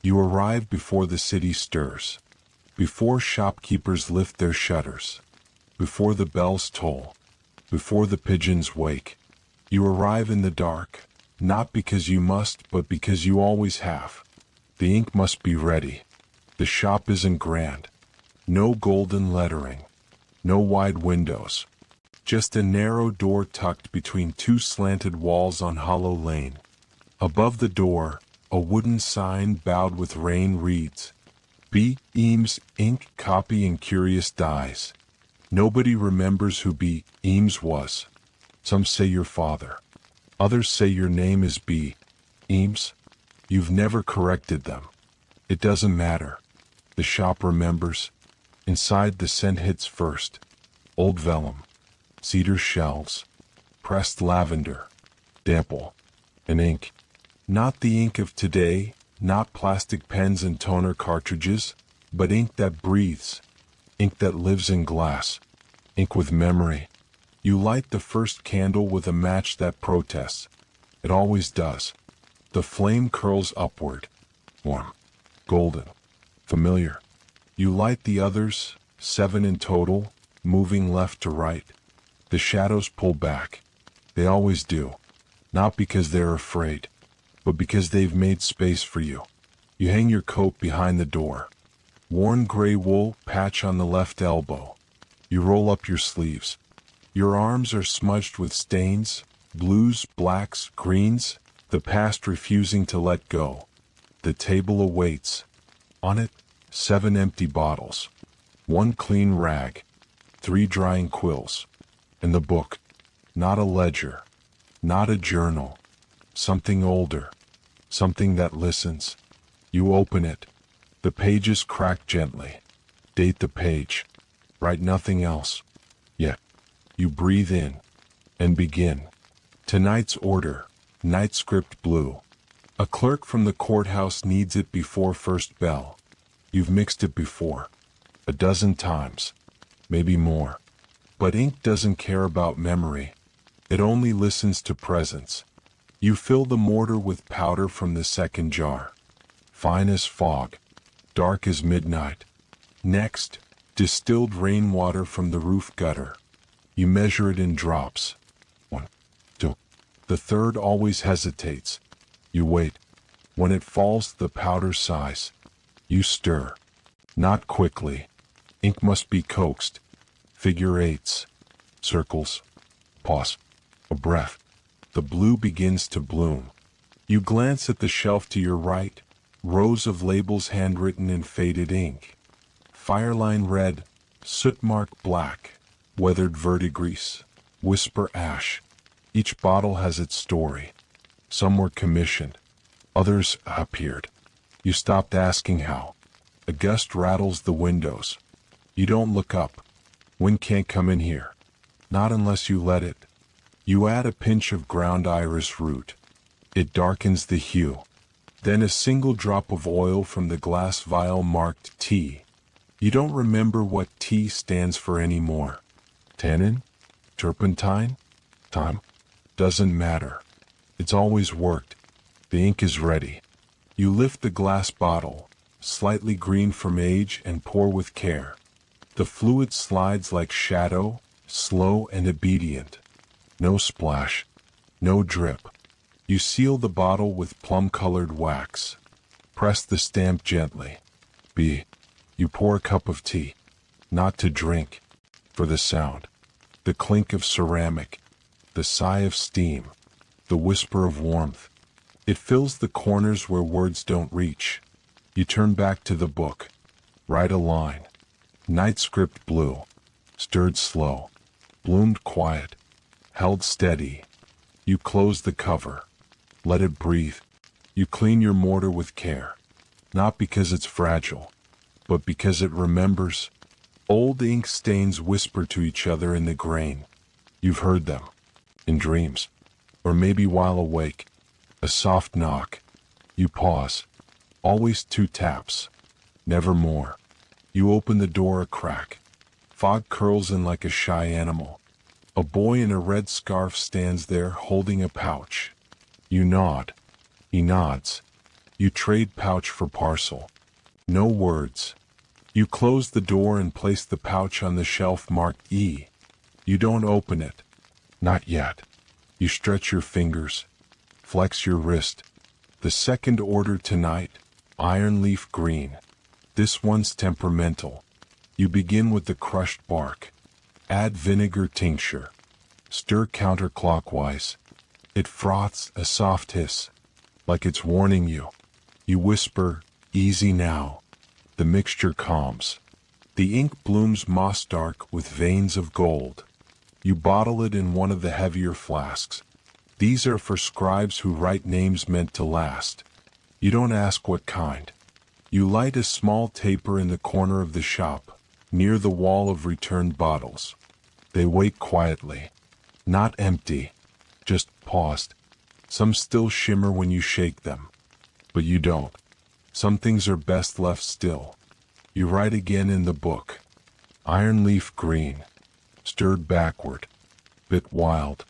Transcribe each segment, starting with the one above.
You arrive before the city stirs, before shopkeepers lift their shutters, before the bells toll, before the pigeons wake. You arrive in the dark, not because you must, but because you always have. The ink must be ready. The shop isn't grand. No golden lettering, no wide windows. Just a narrow door tucked between two slanted walls on Hollow Lane. Above the door, a wooden sign bowed with rain reads, B. Eames, Ink, Copy and Curious Dyes. Nobody remembers who B. Eames was. Some say your father. Others say your name is B. Eames. You've never corrected them. It doesn't matter. The shop remembers. Inside, the scent hits first. Old vellum, cedar shelves, pressed lavender, dample, and ink. Not the ink of today, not plastic pens and toner cartridges, but ink that breathes, ink that lives in glass, ink with memory. You light the first candle with a match that protests. It always does. The flame curls upward, warm, golden, familiar. You light the others, 7 in total, moving left to right. The shadows pull back. They always do. Not because they're afraid, but because they've made space for you. You hang your coat behind the door. Worn gray wool patch on the left elbow. You roll up your sleeves. Your arms are smudged with stains, blues, blacks, greens, the past refusing to let go. The table awaits. On it, 7 empty bottles, 1 clean rag, 3 drying quills, and the book. Not a ledger, not a journal, something older, something that listens. You open it. The pages crack gently. Date the page. Write nothing else. Yet, you breathe in and begin. Tonight's order, night script blue. A clerk from the courthouse needs it before first bell. You've mixed it before, a dozen times, maybe more. But ink doesn't care about memory. It only listens to presence. You fill the mortar with powder from the second jar. Fine as fog, dark as midnight. Next, distilled rainwater from the roof gutter. You measure it in drops. 1, 2. The third always hesitates. You wait. When it falls the powder size. You stir. Not quickly. Ink must be coaxed. Figure 8s. Circles. Pause. A breath. The blue begins to bloom. You glance at the shelf to your right. Rows of labels handwritten in faded ink. Fireline red. Sootmark black. Weathered verdigris. Whisper ash. Each bottle has its story. Some were commissioned. Others appeared. You stopped asking how. A gust rattles the windows. You don't look up. Wind can't come in here. Not unless you let it. You add a pinch of ground iris root. It darkens the hue. Then a single drop of oil from the glass vial marked T. You don't remember what T stands for anymore. Tannin? Turpentine? Time? Doesn't matter. It's always worked. The ink is ready. You lift the glass bottle, slightly green from age, and pour with care. The fluid slides like shadow, slow and obedient. No splash, no drip. You seal the bottle with plum-colored wax. Press the stamp gently. B. You pour a cup of tea. Not to drink. For the sound. The clink of ceramic. The sigh of steam. The whisper of warmth. It fills the corners where words don't reach. You turn back to the book. Write a line. Night script blue. Stirred slow. Bloomed quiet. Held steady. You close the cover. Let it breathe. You clean your mortar with care. Not because it's fragile, but because it remembers. Old ink stains whisper to each other in the grain. You've heard them. In dreams. Or maybe while awake. A soft knock. You pause. Always 2 taps. Never more. You open the door a crack. Fog curls in like a shy animal. A boy in a red scarf stands there holding a pouch. You nod. He nods. You trade pouch for parcel. No words. You close the door and place the pouch on the shelf marked E. You don't open it. Not yet. You stretch your fingers. Flex your wrist. The second order tonight, iron leaf green. This one's temperamental. You begin with the crushed bark. Add vinegar tincture. Stir counterclockwise. It froths, a soft hiss, like it's warning you. You whisper, easy now. The mixture calms. The ink blooms moss dark with veins of gold. You bottle it in one of the heavier flasks. These are for scribes who write names meant to last. You don't ask what kind. You light a small taper in the corner of the shop, near the wall of returned bottles. They wait quietly. Not empty, just paused. Some still shimmer when you shake them. But you don't. Some things are best left still. You write again in the book. Iron leaf green. Stirred backward. Bit wild.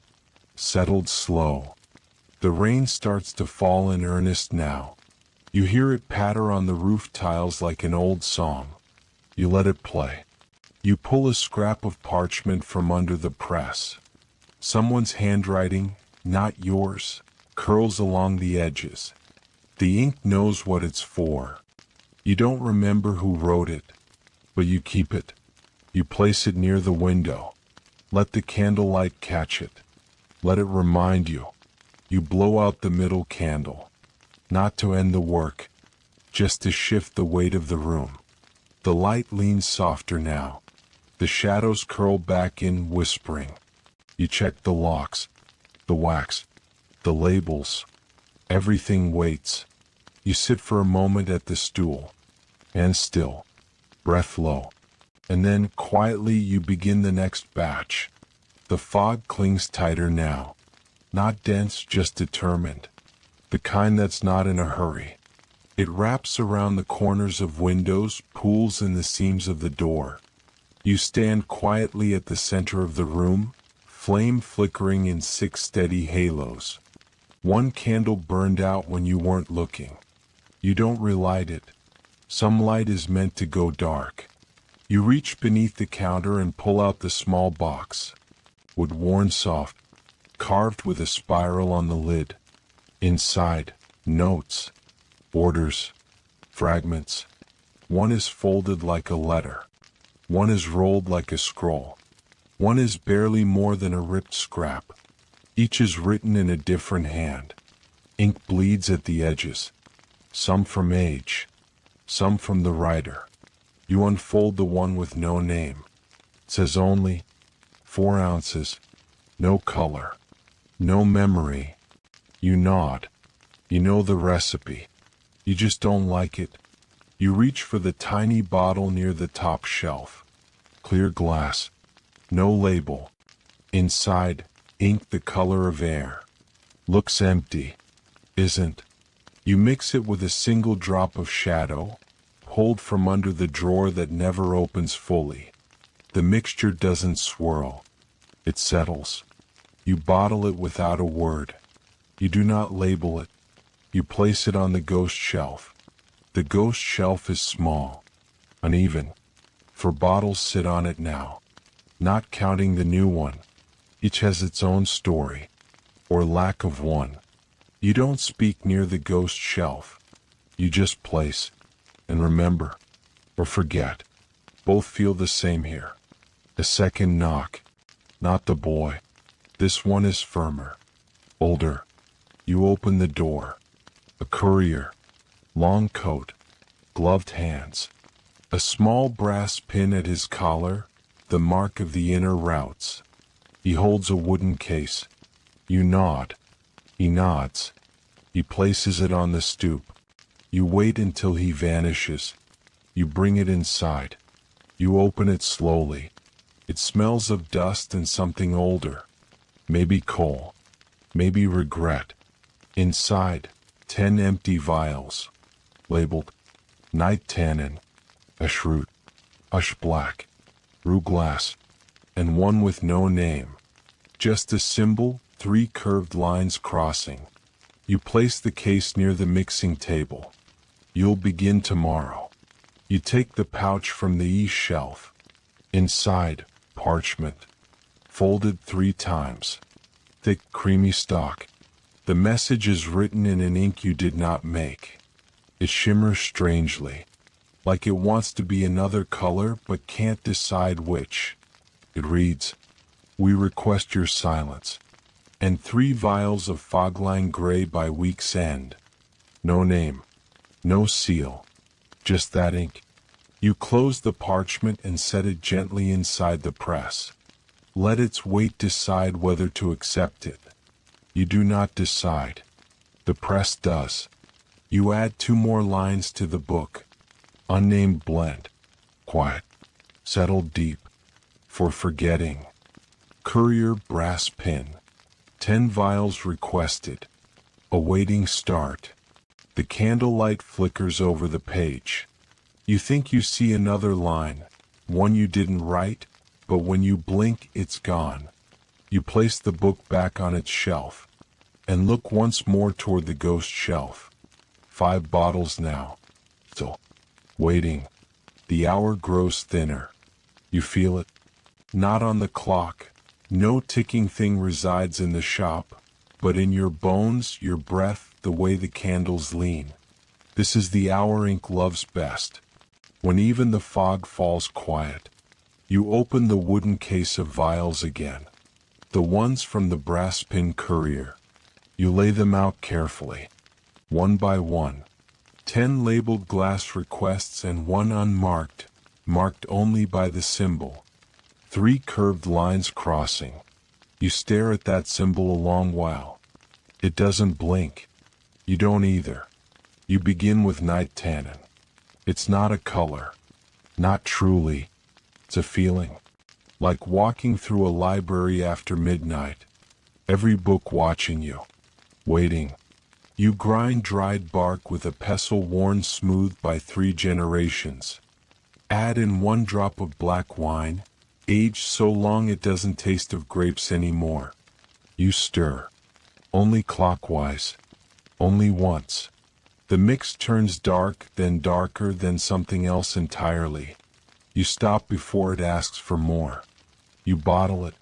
Settled slow. The rain starts to fall in earnest now. You hear it patter on the roof tiles like an old song. You let it play. You pull a scrap of parchment from under the press. Someone's handwriting, not yours, curls along the edges. The ink knows what it's for. You don't remember who wrote it, but you keep it. You place it near the window. Let the candlelight catch it. Let it remind you. You blow out the middle candle. Not to end the work, just to shift the weight of the room. The light leans softer now. The shadows curl back in, whispering. You check the locks, the wax, the labels. Everything waits. You sit for a moment at the stool, and still, breath low. And then, quietly, you begin the next batch. The fog clings tighter now. Not dense, just determined. The kind that's not in a hurry. It wraps around the corners of windows, pools in the seams of the door. You stand quietly at the center of the room, flame flickering in 6 steady halos. One candle burned out when you weren't looking. You don't relight it. Some light is meant to go dark. You reach beneath the counter and pull out the small box. Wood worn soft, carved with a spiral on the lid. Inside, notes, orders, fragments. One is folded like a letter. One is rolled like a scroll. One is barely more than a ripped scrap. Each is written in a different hand. Ink bleeds at the edges. Some from age. Some from the writer. You unfold the one with no name. It says only 4 ounces. No color. No memory. You nod. You know the recipe. You just don't like it. You reach for the tiny bottle near the top shelf. Clear glass. No label. Inside, ink the color of air. Looks empty. Isn't. You mix it with a single drop of shadow, pulled from under the drawer that never opens fully. The mixture doesn't swirl. It settles. You bottle it without a word. You do not label it. You place it on the ghost shelf. The ghost shelf is small, uneven. 4 bottles sit on it now, not counting the new one. Each has its own story, or lack of one. You don't speak near the ghost shelf. You just place, and remember, or forget. Both feel the same here. A second knock. Not the boy. This one is firmer, older. You open the door. A courier. Long coat. Gloved hands. A small brass pin at his collar, the mark of the inner routes. He holds a wooden case. You nod. He nods. He places it on the stoop. You wait until he vanishes. You bring it inside. You open it slowly. It smells of dust and something older. Maybe coal. Maybe regret. Inside, 10 empty vials. Labeled night tannin, ash root, ash black, rue glass, and one with no name. Just a symbol, 3 curved lines crossing. You place the case near the mixing table. You'll begin tomorrow. You take the pouch from the east shelf. Inside, parchment. Folded 3 times. Thick, creamy stock. The message is written in an ink you did not make. It shimmers strangely, like it wants to be another color but can't decide which. It reads, "We request your silence." And 3 vials of fogline gray by week's end. No name, no seal, just that ink. You close the parchment and set it gently inside the press. Let its weight decide whether to accept it. You do not decide. The press does. You add 2 more lines to the book. Unnamed blend. Quiet. Settled deep. For forgetting. Courier brass pin. 10 vials requested. Awaiting start. The candlelight flickers over the page. You think you see another line, one you didn't write, but when you blink, it's gone. You place the book back on its shelf, and look once more toward the ghost shelf. 5 bottles now. Still. Waiting. The hour grows thinner. You feel it. Not on the clock. No ticking thing resides in the shop, but in your bones, your breath, the way the candles lean. This is the hour ink loves best. When even the fog falls quiet, you open the wooden case of vials again. The ones from the brass pin courier. You lay them out carefully. 1 by 1. 10 labeled glass requests and 1 unmarked, marked only by the symbol. 3 curved lines crossing. You stare at that symbol a long while. It doesn't blink. You don't either. You begin with night tannin. It's not a color. Not truly. It's a feeling. Like walking through a library after midnight. Every book watching you. Waiting. You grind dried bark with a pestle worn smooth by 3 generations. Add in 1 drop of black wine, aged so long it doesn't taste of grapes anymore. You stir. Only clockwise. Only once. The mix turns dark, then darker, then something else entirely. You stop before it asks for more. You bottle it.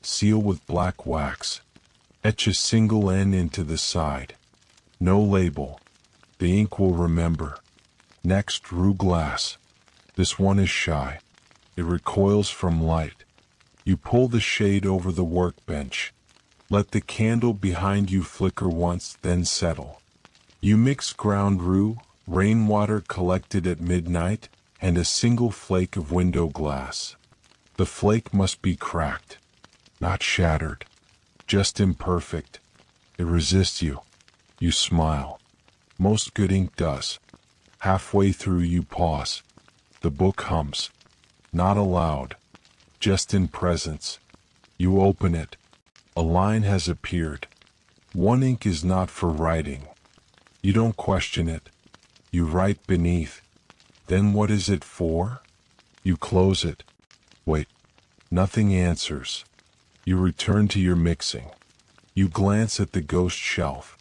Seal with black wax. Etch a single N into the side. No label. The ink will remember. Next, rue glass. This one is shy. It recoils from light. You pull the shade over the workbench. Let the candle behind you flicker once, then settle. You mix ground rue, rainwater collected at midnight, and a single flake of window glass. The flake must be cracked, not shattered, just imperfect. It resists you. You smile. Most good ink does. Halfway through you pause. The book hums. Not aloud, just in presence. You open it. A line has appeared. 1 ink is not for writing. You don't question it. You write beneath. Then what is it for? You close it. Wait. Nothing answers. You return to your mixing. You glance at the ghost shelf.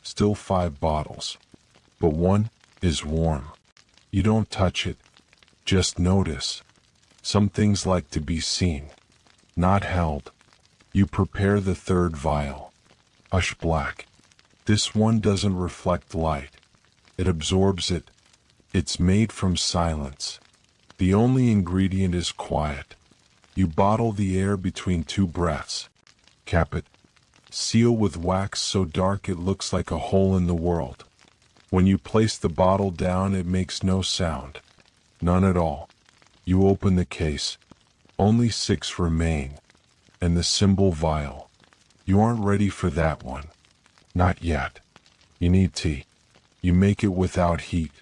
Still 5 bottles. But 1 is warm. You don't touch it. Just notice. Some things like to be seen, not held. You prepare the 3rd vial. Ush black. This one doesn't reflect light. It absorbs it. It's made from silence. The only ingredient is quiet. You bottle the air between 2 breaths. Cap it. Seal with wax so dark it looks like a hole in the world. When you place the bottle down, it makes no sound. None at all. You open the case. Only 6 remain. And the symbol vial. You aren't ready for that one. Not yet. You need tea. You make it without heat.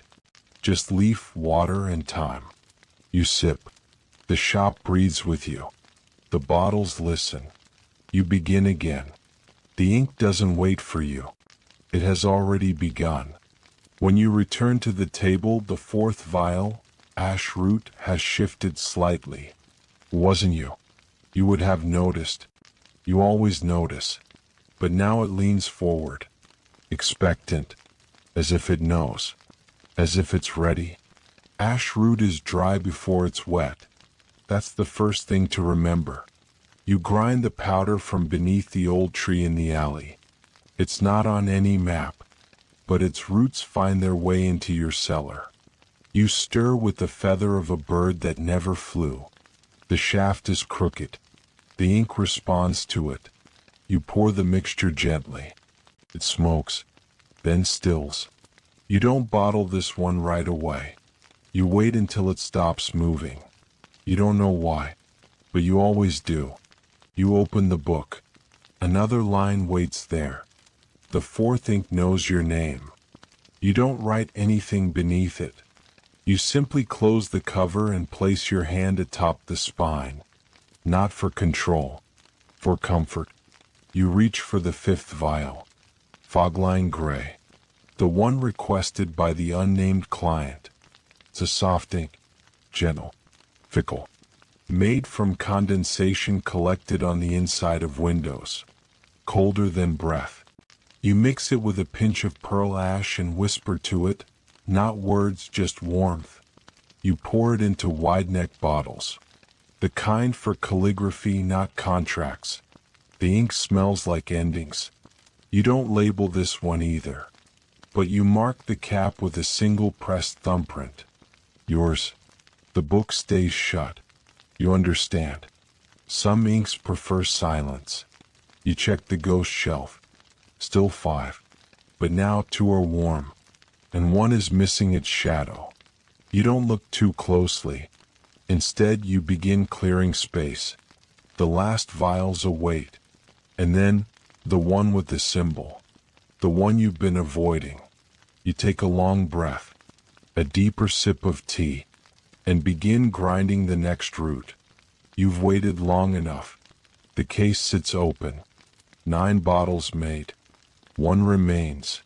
Just leaf, water, and time. You sip. The shop breathes with you. The bottles listen. You begin again. The ink doesn't wait for you. It has already begun. When you return to the table, the 4th vial, ash root, has shifted slightly. Wasn't you? You would have noticed. You always notice. But now it leans forward. expectant, as if it knows, as if it's ready. Ash root is dry before it's wet. That's the first thing to remember. You grind the powder from beneath the old tree in the alley. It's not on any map, but its roots find their way into your cellar. You stir with the feather of a bird that never flew. The shaft is crooked. The ink responds to it. You pour the mixture gently. It smokes, then stills. You don't bottle this one right away. You wait until it stops moving. You don't know why, but you always do. You open the book. Another line waits there. The fourth ink knows your name. You don't write anything beneath it. You simply close the cover and place your hand atop the spine. Not for control, for comfort. You reach for the fifth vial. Fogline Gray. The one requested by the unnamed client. It's a soft ink, gentle, fickle, made from condensation collected on the inside of windows, colder than breath. You mix it with a pinch of pearl ash and whisper to it, not words, just warmth. You pour it into wide-neck bottles, the kind for calligraphy, not contracts. The ink smells like endings. You don't label this one either, but you mark the cap with a single pressed thumbprint. Yours. The book stays shut. You understand. Some inks prefer silence. You check the ghost shelf. Still 5. But now 2 are warm, and 1 is missing its shadow. You don't look too closely. Instead, you begin clearing space. The last vials await, and then the one with the symbol. The one you've been avoiding. You take a long breath, a deeper sip of tea, and begin grinding the next root. You've waited long enough. The case sits open. 9 bottles made. 1 remains.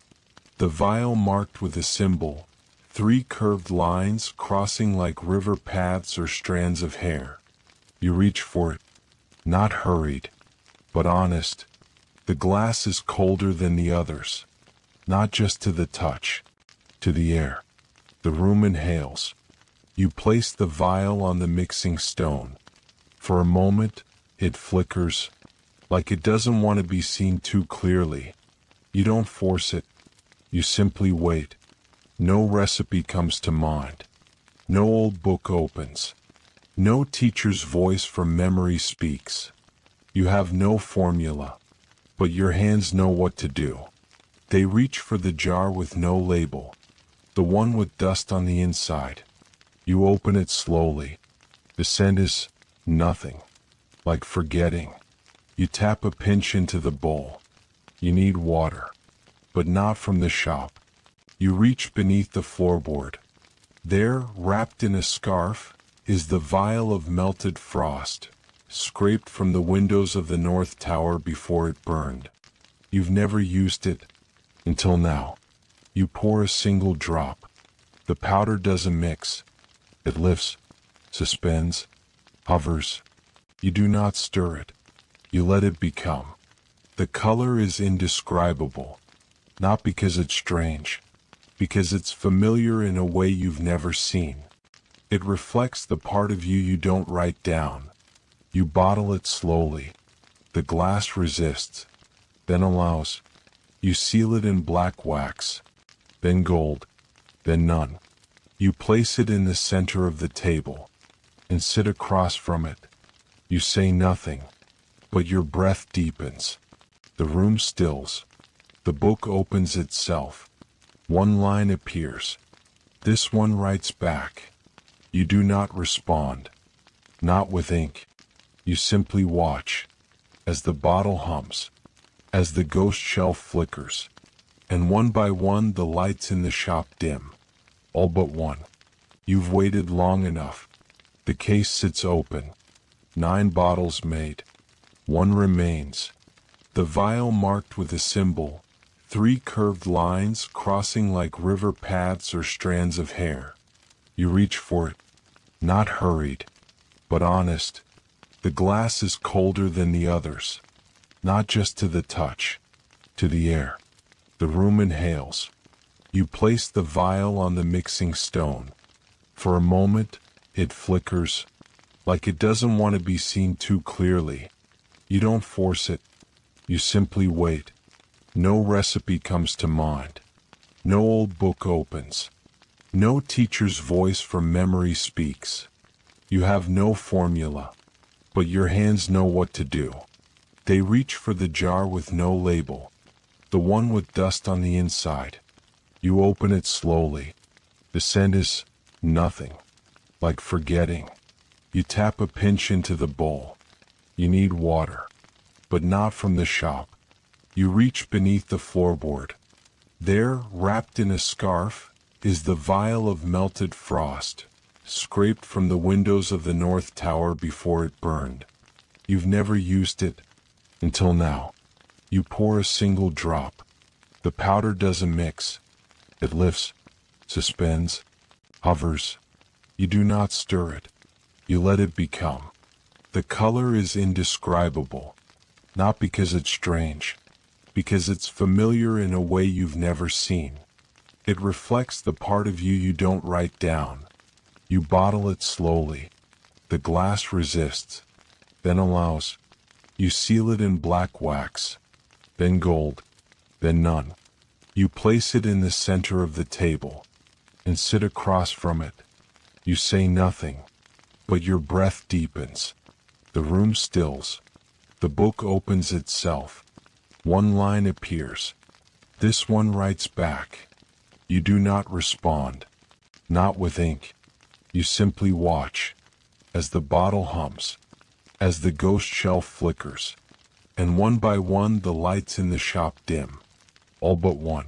The vial marked with a symbol, 3 curved lines crossing like river paths or strands of hair. You reach for it, not hurried, but honest. The glass is colder than the others, not just to the touch, to the air. The room inhales. You place the vial on the mixing stone. For a moment, it flickers, like it doesn't want to be seen too clearly. You don't force it. You simply wait. No recipe comes to mind. No old book opens. No teacher's voice from memory speaks. You have no formula, but your hands know what to do. They reach for the jar with no label, the one with dust on the inside. You open it slowly. The scent is nothing, like forgetting. You tap a pinch into the bowl. You need water, but not from the shop. You reach beneath the floorboard. There, wrapped in a scarf, is the vial of melted frost, scraped from the windows of the North Tower before it burned. You've never used it, until now. You pour a single drop. The powder doesn't mix. It lifts, suspends, hovers. You do not stir it. You let it become. The color is indescribable, not because it's strange, because it's familiar in a way you've never seen. It reflects the part of you you don't write down. You bottle it slowly. The glass resists, then allows. You seal it in black wax, then gold, then none. You place it in the center of the table and sit across from it. You say nothing, but your breath deepens. The room stills. The book opens itself. 1 line appears. This one writes back. You do not respond. Not with ink. You simply watch, as the bottle hums, as the ghost shelf flickers, and one by one the lights in the shop dim. All but 1. You've waited long enough. The case sits open. 9 bottles made. 1 remains. The vial marked with a symbol, 3 curved lines crossing like river paths or strands of hair. You reach for it, not hurried, but honest. The glass is colder than the others, not just to the touch, to the air. The room inhales. You place the vial on the mixing stone. For a moment, it flickers, like it doesn't want to be seen too clearly. You don't force it. You simply wait. No recipe comes to mind. No old book opens. No teacher's voice from memory speaks. You have no formula, but your hands know what to do. They reach for the jar with no label, the one with dust on the inside. You open it slowly. The scent is nothing, like forgetting. You tap a pinch into the bowl. You need water, but not from the shop. You reach beneath the floorboard. There, wrapped in a scarf, is the vial of melted frost, scraped from the windows of the North Tower before it burned. You've never used it, until now. You pour a single drop. The powder doesn't mix. It lifts, suspends, hovers. You do not stir it. You let it become. The color is indescribable, not because it's strange, because it's familiar in a way you've never seen. It reflects the part of you don't write down. You bottle it slowly. The glass resists, then allows. You seal it in black wax, then gold, then none. You place it in the center of the table and sit across from it. You say nothing, but your breath deepens. The room stills. The book opens itself. One line appears. This one writes back. You do not respond, not with ink. You simply watch, as the bottle hums, as the ghost shelf flickers, and one by one the lights in the shop dim. All but one.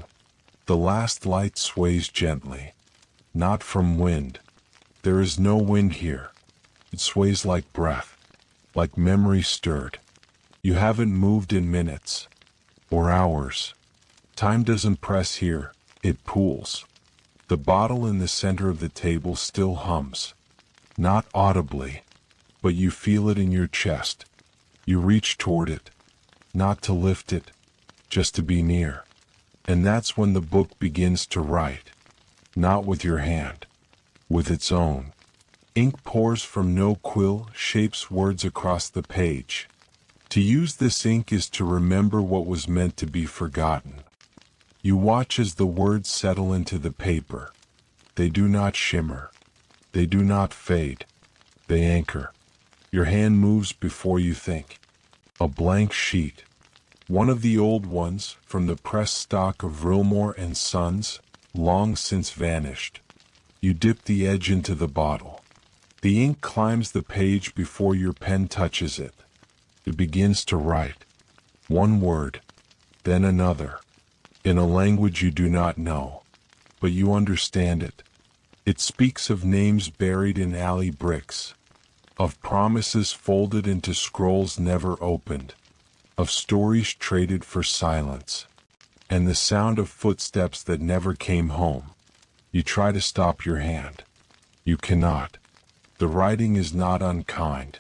The last light sways gently, not from wind. There is no wind here. It sways like breath, like memory stirred. You haven't moved in minutes, or hours. Time doesn't press here, it pools. The bottle in the center of the table still hums, not audibly, but you feel it in your chest. You reach toward it, not to lift it, just to be near. And that's when the book begins to write, not with your hand, with its own. Ink pours from no quill, shapes words across the page. To use this ink is to remember what was meant to be forgotten. You watch as the words settle into the paper. They do not shimmer. They do not fade. They anchor. Your hand moves before you think. A blank sheet. One of the old ones, from the press stock of Rilmore and Sons, long since vanished. You dip the edge into the bottle. The ink climbs the page before your pen touches it. It begins to write. One word, then another, in a language you do not know, but you understand it. It speaks of names buried in alley bricks, of promises folded into scrolls never opened, of stories traded for silence, and the sound of footsteps that never came home. You try to stop your hand. You cannot. The writing is not unkind,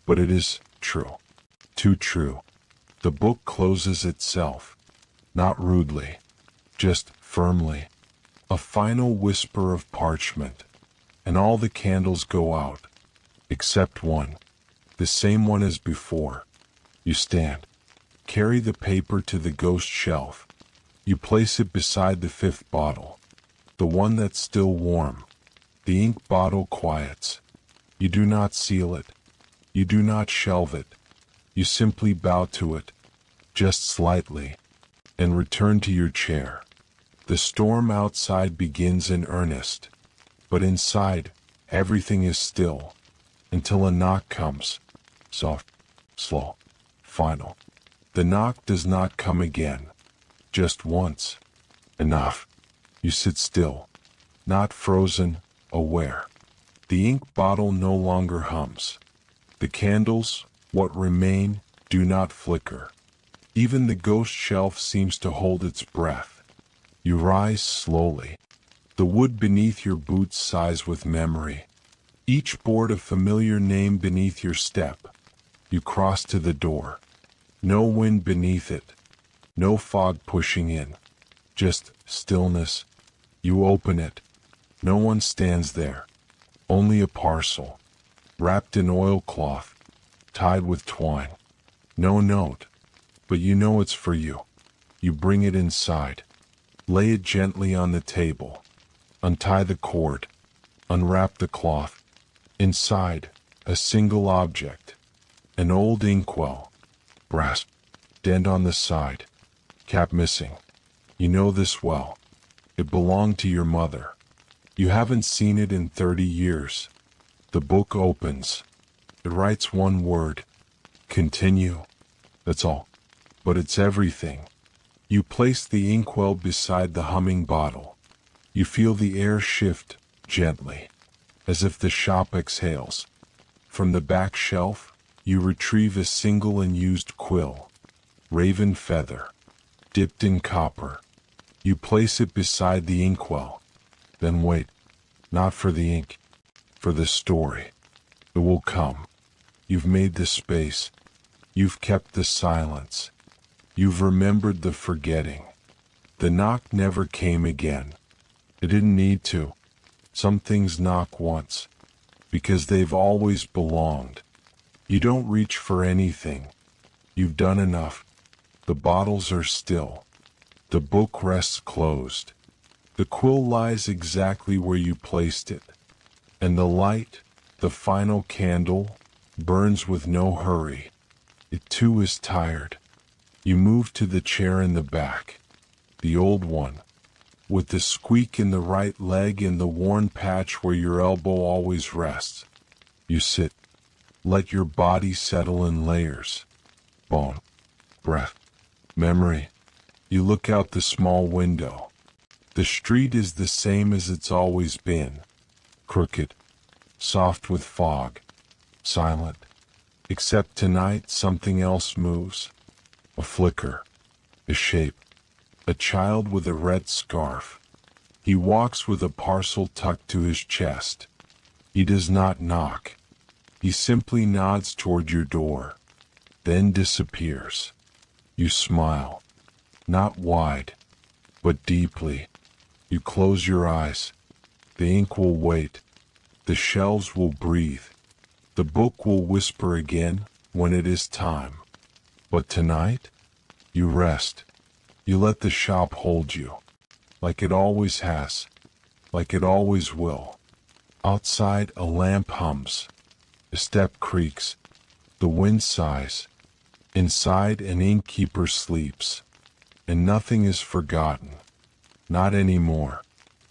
but it is true. Too true. The book closes itself, not rudely, just firmly. A final whisper of parchment, and all the candles go out, except one, the same one as before. You stand. Carry the paper to the ghost shelf. You place it beside the fifth bottle, the one that's still warm. The ink bottle quiets. You do not seal it. You do not shelve it. You simply bow to it, just slightly, and return to your chair. The storm outside begins in earnest, but inside, everything is still, until a knock comes. Soft, slow, final. The knock does not come again. Just once. Enough. You sit still, not frozen, aware. The ink bottle no longer hums. The candles, what remain, do not flicker. Even the ghost shelf seems to hold its breath. You rise slowly. The wood beneath your boots sighs with memory. Each board a familiar name beneath your step. You cross to the door. No wind beneath it. No fog pushing in. Just stillness. You open it. No one stands there. Only a parcel, wrapped in oilcloth, tied with twine. No note, but you know it's for you. You bring it inside. Lay it gently on the table. Untie the cord. Unwrap the cloth. Inside, a single object. An old inkwell. Brass. Dent on the side. Cap missing. You know this well. It belonged to your mother. You haven't seen it in 30 years. The book opens. It writes one word. Continue. That's all. But it's everything. You place the inkwell beside the humming bottle. You feel the air shift gently, as if the shop exhales. From the back shelf, you retrieve a single unused quill, raven feather, dipped in copper. You place it beside the inkwell. Then wait, not for the ink, for the story. It will come. You've made the space. You've kept the silence. You've remembered the forgetting. The knock never came again. It didn't need to. Some things knock once, because they've always belonged. You don't reach for anything. You've done enough. The bottles are still. The book rests closed. The quill lies exactly where you placed it. And the light, the final candle, burns with no hurry. It too is tired. You move to the chair in the back, the old one, with the squeak in the right leg and the worn patch where your elbow always rests. You sit. Let your body settle in layers. Bone, breath, memory. You look out the small window. The street is the same as it's always been. Crooked, soft with fog, silent. Except tonight something else moves. A flicker, a shape, a child with a red scarf. He walks with a parcel tucked to his chest. He does not knock. He simply nods toward your door, then disappears. You smile, not wide, but deeply. You close your eyes. The ink will wait. The shelves will breathe. The book will whisper again when it is time. But tonight, you rest. You let the shop hold you, like it always has, like it always will. Outside, a lamp hums. A step creaks. The wind sighs. Inside, an innkeeper sleeps. And nothing is forgotten. Not anymore.